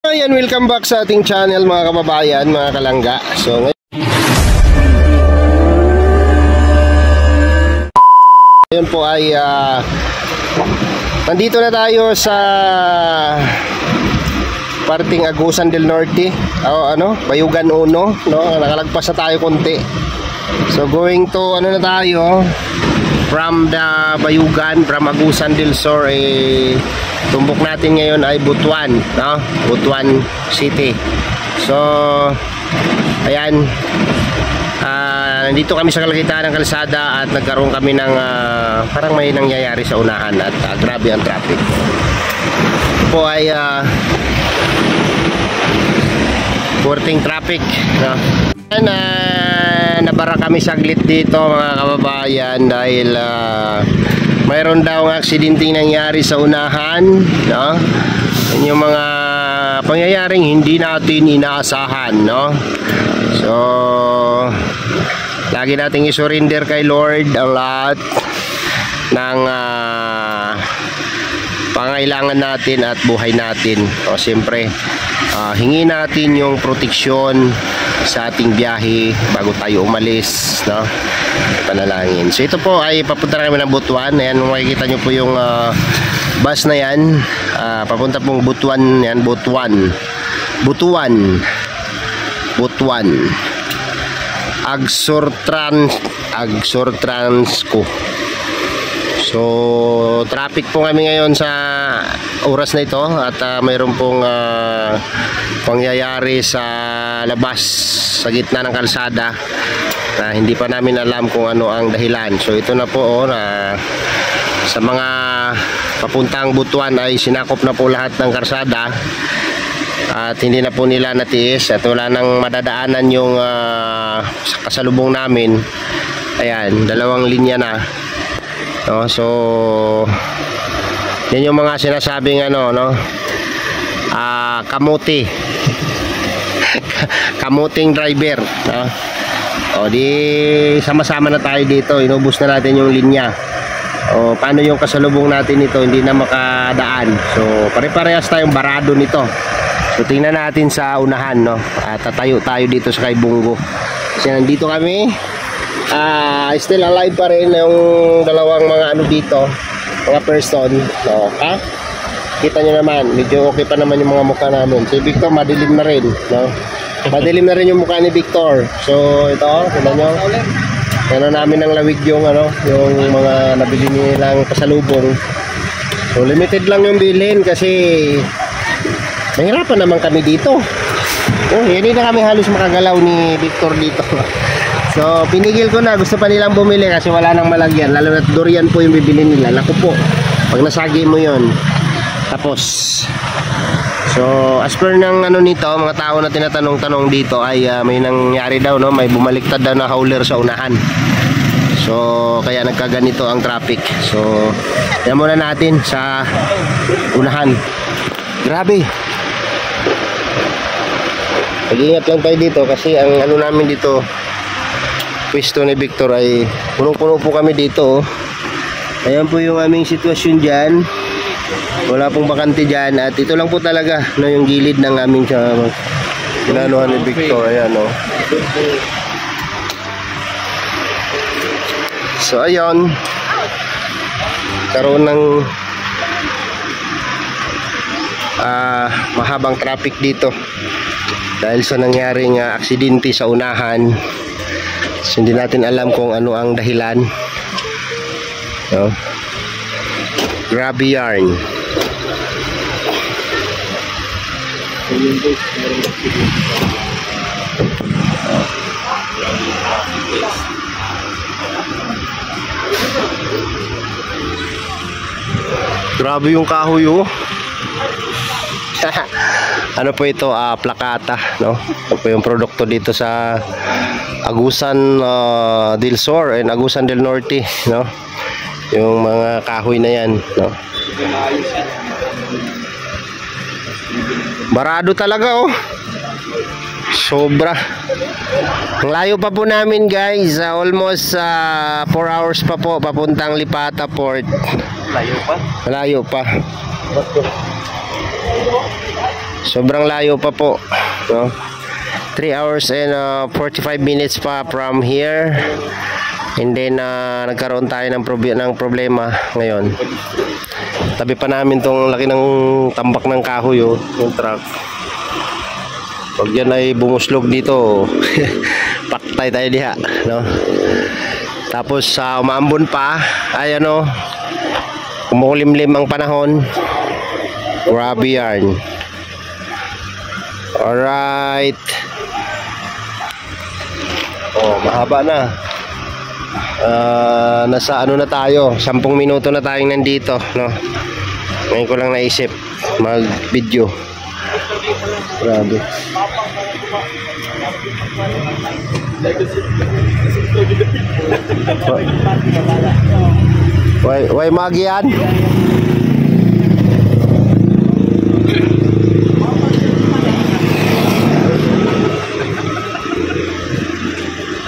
Ayan, welcome back sa ating channel mga kababayan, mga kalangga. So ngayon po ay nandito na tayo sa parting Agusan del Norte, Bayugan 1, no? Nakalagpas na tayo konti. So going to na tayo from the Bayugan, from Agusan del Sur, tumbok natin ngayon ay Butuan, no? Butuan City. So ayan, nandito kami sa kalagitnaan ng kalsada at nagkaroon kami ng parang may nangyayari sa unahan at grabe ang traffic. Ito po ay porting traffic, no? Nabara kami saglit dito mga kababayan dahil mayroon daw ng aksidenteng nangyari sa unahan, no? Yung mga pangyayaring hindi natin inaasahan, no? So lagi nating isurrender kay Lord ang lahat ng pangailangan natin at buhay natin. O siyempre, hingi natin yung proteksyon sa ating biyahe bago tayo umalis, no? Panalangin. So ito po ay papunta na kami ng Butuan. Ayan, makikita nyo po yung bus na yan, papunta pong Butuan. Yan, Butuan Agsurtransco. So traffic po kami ngayon sa oras na ito at mayroon pong pangyayari sa labas sa gitna ng kalsada na hindi pa namin alam kung ano ang dahilan. So ito na po sa mga papuntang Butuan ay sinakop na po lahat ng kalsada at hindi na po nila natiis at wala nang madadaanan yung sa kasalubong namin. Ayan, dalawang linya na, no? So yan yung mga sinasabing kamuti kamuting driver, no? O di sama-sama na tayo dito, inubos na natin yung linya. O paano yung kasalubong natin ito hindi na makadaan? So pare-parehas tayong barado nito. So tingnan natin sa unahan, no? At tatayo tayo dito sa kay Bungo. Kasi nandito kami, still alive pa rin yung dalawang mga dito, mga person, no? Kita nyo naman, medyo okay pa naman yung mga mukha namin. Si Victor madilim na rin, no? Madilim na rin yung mukha ni Victor. So ito, tignan nyo, namin ng lawig yung yung mga nabili nilang pasalubong. So limited lang yung bilhin kasi nahirapan naman kami dito. Hindi na kami halos makagalaw ni Victor dito. So pinigil ko na, gusto pa nilang bumili kasi wala nang malagyan, lalo na durian po yung bibili nila. Naku po, pag nasagi mo yon, tapos. So as per ng nito, mga tao na tinatanong-tanong dito ay may nangyari daw, no? May bumaliktad daw na hauler sa unahan. So kaya nagkaganito ang traffic. So yan muna natin sa unahan. Grabe, mag-ingat lang tayo dito kasi ang namin dito, pwesto ni Victor, ay punong-puno po kami dito. Ayan po yung aming sitwasyon dyan. Wala pong bakante dyan. At ito lang po talaga, no, yung gilid ng aming inanuhan ni Victor. Ayan, no. So ayun, karoon ng mahabang traffic dito dahil sa nangyaring aksidente sa unahan. So, hindi natin alam kung ano ang dahilan, no? Grabe yarn. Grabe yung kahoy, oh. Ano po ito? Plakata, no? Ito po yung produkto dito sa Agusan del Sur and Agusan del Norte, no? Yung mga kahoy na yan, no? Barado talaga, oh. Sobra. Ang layo pa po namin, guys. Almost 4 hours pa po papuntang Lipata Port. Layo pa? Layo pa. Sobrang layo pa po, no? 3 hours and 45 minutes pa from here. And then nagkaroon tayo ng problema ngayon. Tabi pa namin tong laki ng tambak ng kahoy, oh, yung truck. Pag yan ay bumuslog dito, paktay tayo diha, no? Tapos umaambon pa, ay ano, kumukulimlim ang panahon. Grabe yan. Alright. Oh, mahaba na. Nasa ano na tayo, 10 minuto na tayong nandito, no? Ngayon ko lang naisip mag video. Grabe. Why magian?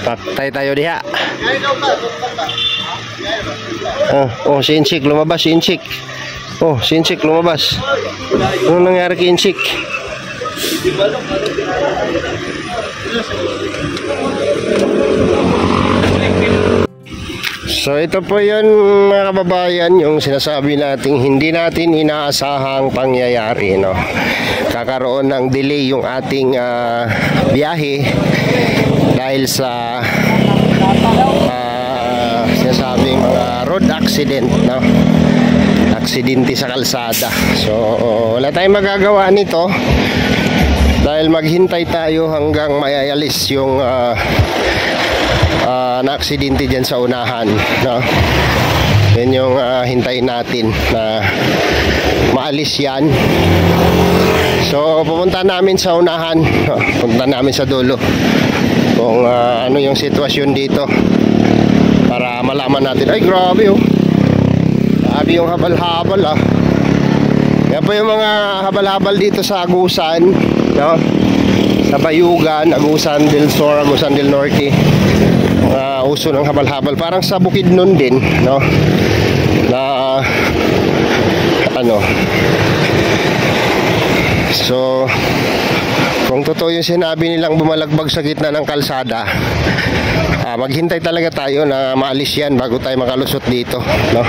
Paktay tayo diha. Oh, si Inchik lumabas, si Inchik. Oh, si Inchik lumabas. Ano nangyari kay Inchik? So ito po yun mga kababayan, yung sinasabi nating hindi natin inaasahang pangyayari, no? Kakaroon ng delay yung ating biyahe dahil sa sinasabing mga road accident, no? Aksidente sa kalsada. So wala tayong magagawa nito dahil maghintay tayo hanggang mayayalis yung na-aksidente dyan sa unahan, no? Yan yung hintayin natin na maalis yan. So pupunta namin sa unahan, no? Pupunta namin sa dulo kung ano yung sitwasyon dito para malaman natin. Ay grabe, oh, grabe yung habal-habal, ah. Yan po yung mga habal-habal dito sa Agusan, no? Sa Bayugan, Agusan del Sur, Agusan del Norte. Uso ng habal-habal, parang sa Bukidnon din, no? Na ano, so kung totoo yung sinabi nilang bumalagbag sa gitna ng kalsada, maghintay talaga tayo na maalis yan bago tayo makalusot dito, no?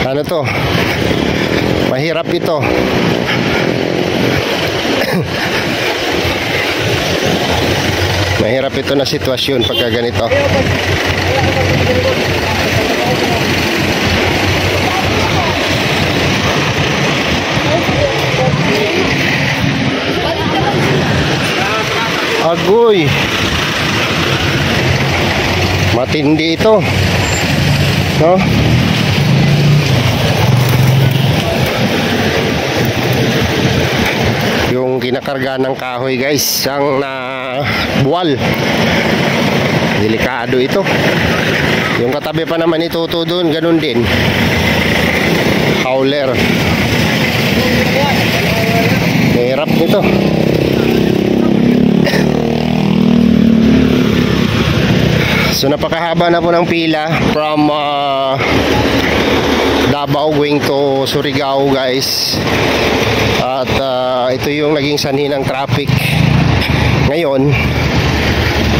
Ano to, mahirap ito. Mahirap ito na sitwasyon pagka ganito. Agoy, matindi ito, no? Yung kinakarga ng kahoy, guys, ang buwal, delikado ito. Yung katabi pa naman ito doon, ganun din, hauler. Mahirap nito. So napakahaba na po ng pila from Davao going to Surigao, guys. At ito yung naging sanhi ng traffic ngayon,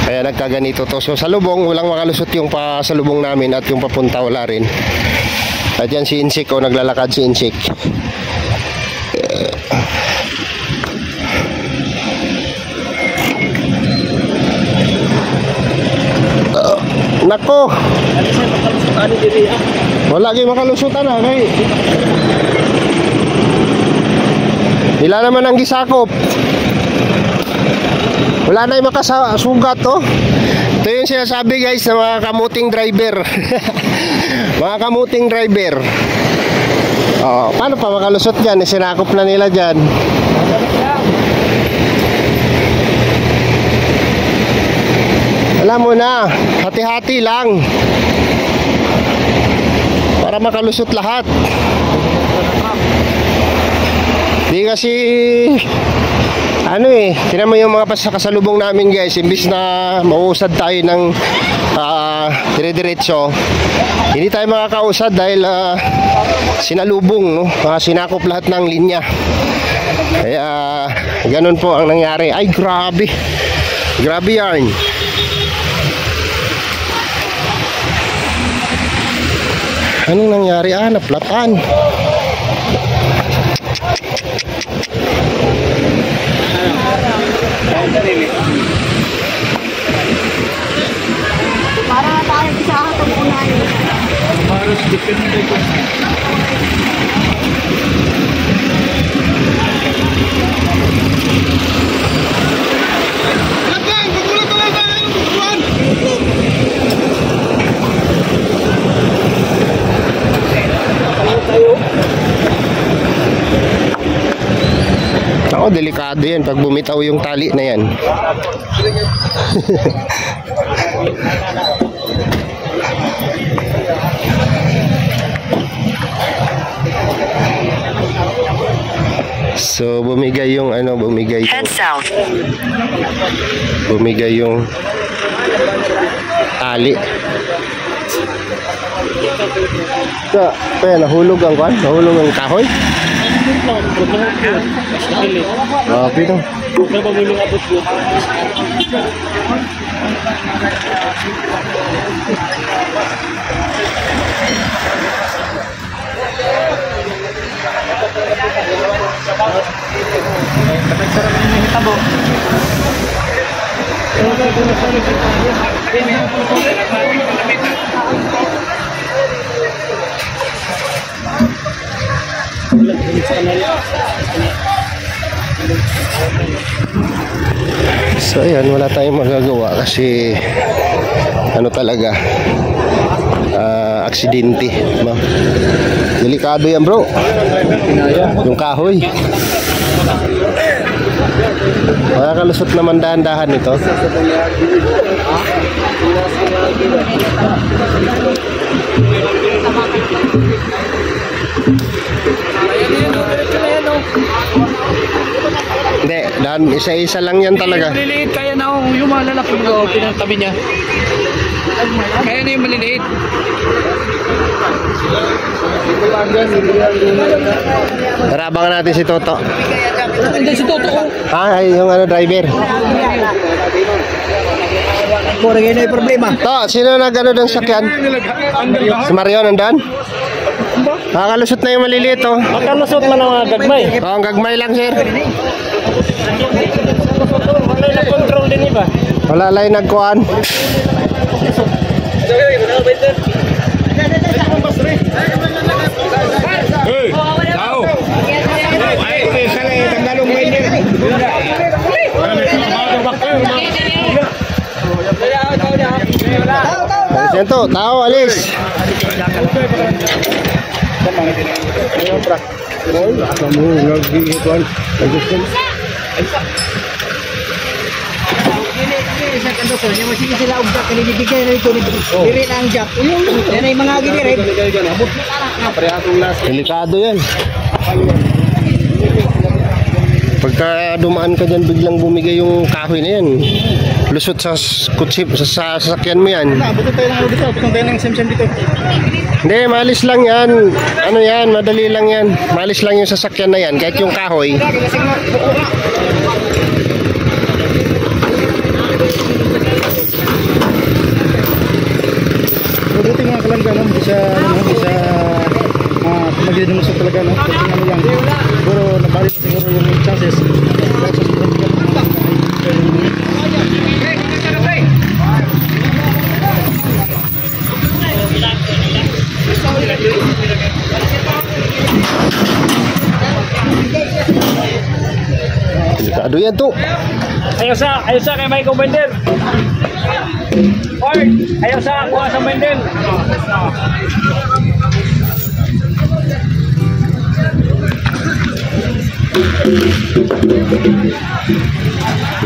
kaya nagkaganito to. So sa lubong walang makalusot yung pasalubong namin at yung papunta wala rin. At yan si Inchik, o naglalakad si Inchik. Nako, wala kayo makalusutan, ha? Kay ila naman ang gisakop, wala na yung makasugat, oh. Ito yung sinasabi, guys, ng mga kamuting driver. Mga kamuting driver, paano pa makalusot dyan? Sinakop na nila dyan. Alam mo na, hati-hati lang para makalusot lahat. Di kasi ano eh, tinan mo yung mga kasalubong namin guys, imbis na mauusad tayo ng dire-diretso, hindi tayo makakausad dahil sinalubong, no? Sinakop lahat ng linya. Kaya ganun po ang nangyari. Ay grabe, grabe yan. Anong nangyari? Naplatan. Para tayo sa atong unahin. Para sa depende ko. Ako, delikado yan pag bumitaw yung tali na yan. So bumigay yung bumigay yung tali. Nahulog ang kahoy. Grabe no. So ayan, wala tayong magagawa kasi talaga aksidente, no? Delikado yan bro, yung kahoy. Makakalusot naman dahan-dahan ito. Hindi, dan isa-isa lang yan talaga. Maliliit kaya na yung malalaki ko pinantabi niya. Kaya na yung maliliit. Tarabangan natin si Toto. Hindi si Toto. Ay yung driver. Puro ngayon yung problema. To, sino doon sakyan? Si Mario nandun? Nakakalusot na yung maliliit oh. Makalusot man ang gagmay. Ang gagmay lang sir. Wala na control din iba. Wala lang nagkuhan. Hey, tao. Ay, sala tanggalong may niya. Sento, tao alis. Delikado yan. Pagka dumaan ka dyan, biglang bumigay yung kahoy na yan. Lusot sa kutsip, sa sasakyan mo yan. Buto tayo ng dito, buto tayo ng sim-sim dito. Hindi, malis lang yan. Ano yan, madali lang yan. Malis lang yung sasakyan na yan, kahit yung kahoy. Buti nga kalangga, no? Bisa magiging mo sa talaga, no? Kasi ano lang, siguro nabalik siguro yung chances. Delikado yan to. Ayaw sa kay Michael Bender. Ford, ayaw sa kuha sa Bender.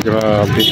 Grabe.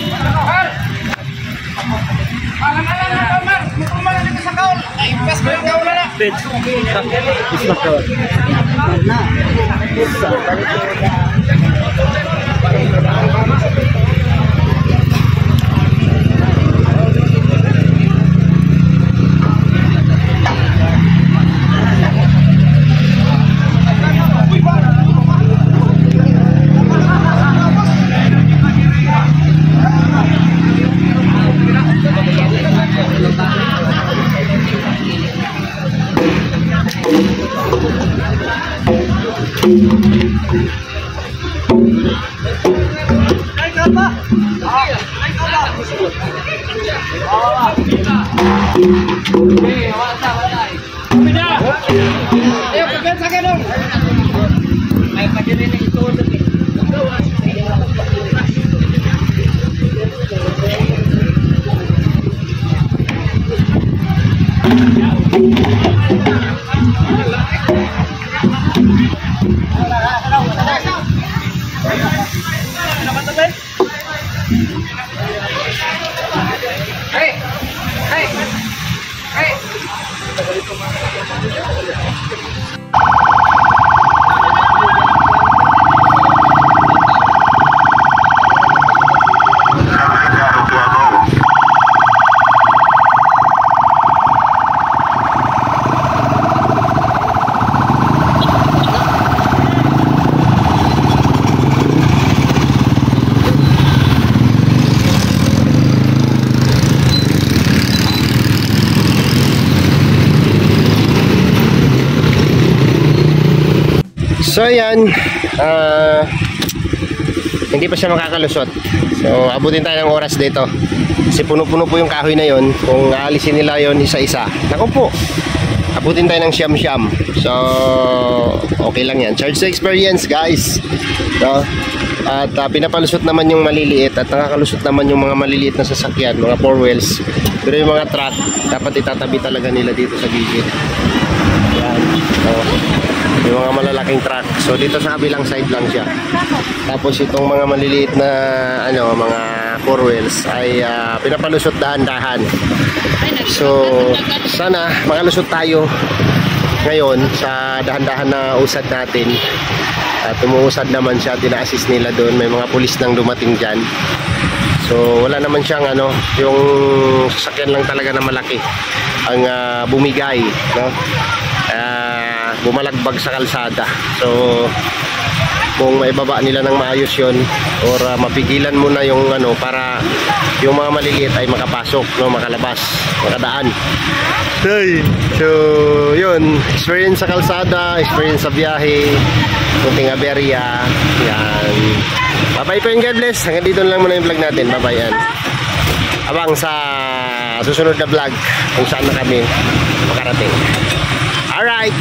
So ayan, hindi pa siya makakalusot. So abutin tayo ng oras dito. Kasi puno-puno po yung kahoy na yon. Kung aalisin nila yon isa-isa, naku po, abutin tayo ng siyam-siyam. So okay lang yan. Charge to experience, guys. So, at pinapalusot naman yung maliliit at nakakalusot naman yung mga maliliit na sasakyan, mga 4 wheels. Pero yung mga truck, dapat itatabi talaga nila dito sa gilid. Yan. So, yung mga malalaking truck. So dito sa kabilang side lang siya. Tapos itong mga maliliit na mga 4 wheels ay pinapalusot dahan-dahan. So sana makalusot tayo ngayon sa dahan-dahan na usad natin. At umuusad naman siya, tina-assist nila doon. May mga pulis nang dumating dyan. So wala naman siyang yung sasakyan lang talaga na malaki ang bumigay, no? Bumalagbag sa kalsada. So kung maibaba nila ng maayos yon, or mapigilan mo na yung para yung mga maliliit ay makapasok, no, makalabas, makadaan. So yun, experience sa kalsada, experience sa biyahe, kunting aberya. Yan. Bye-bye po and God bless. Hanggang dito lang muna yung vlog natin. Bye-bye yan. Abang sa susunod na vlog kung saan na kami makarating. Alright.